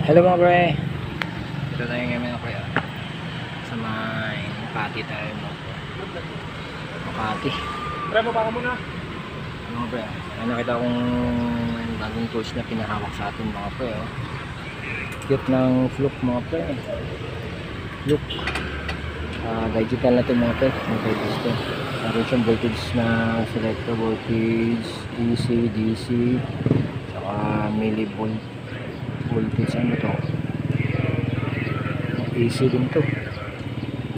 Hello mga pre. Ito tayo ngayon mga pre. Sa may Makati tayo mga pre. Makati. Pre, baba ka muna. Ano mga pre? Ay nakita kong bagong tools na pinahawak sa atin mga pre. Cute ng Fluke mga pre. Fluke. Digital na ito mga pre. Ang voltage ito. Meron siyang voltage na selector voltage, DC, DC, saka millivolt voltage. Ano to? AC din to.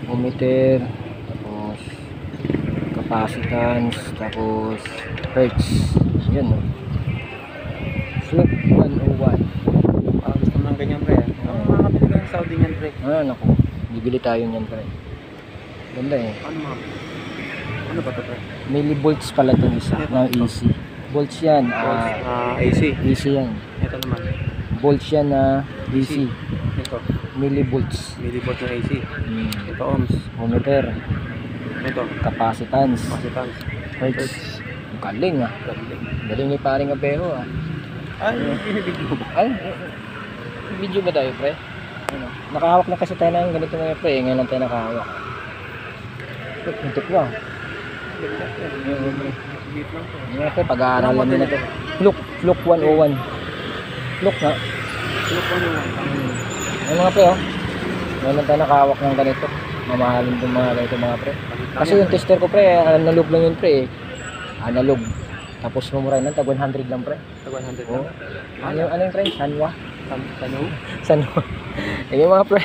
Ohmmeter, tapos capacitance, tapos hertz. Yan no. Fluke 101. Gusto mo ng ganyan, pre. Makakabili ka ng Saudi niyan, pre. Naku, bibili tayo niyan pre. Ganda eh. Ano ba ito, pre? Millivolts pala itong isa ng AC. Volts yan. AC. AC yan. Ito naman. Volts yan na DC. Ito. Millivolts. Millivolt ng AC. Ito, ohms. Ohmmeter. Ito. Capacitance. Capacitance. Hertz. Galing ah. Galing ni paring Abeho ah. Ay, binibigyan mo ba? Ay, video ba tayo pre? Ano? Nakahawak na kasi tayo ng ganito mga pre. Ngayon lang tayo nakahawak. Ito po ah. Mga pre, pag-aaralan nyo na ito. Fluke 101. Fluke nga. Ano mga pre oh. Ngayon lang tayo nakahawak ng ganito. Mamahalin itong mga ganito mga pre. Kasi yung tester ko pre, analog lang yun pre. Analog. Tapos mumuray ng tag 100 lang pre. Tag 100 Oh. lang. Ano yung pre? Sanwa? Tanong? Sanwa. Ayun mga pre.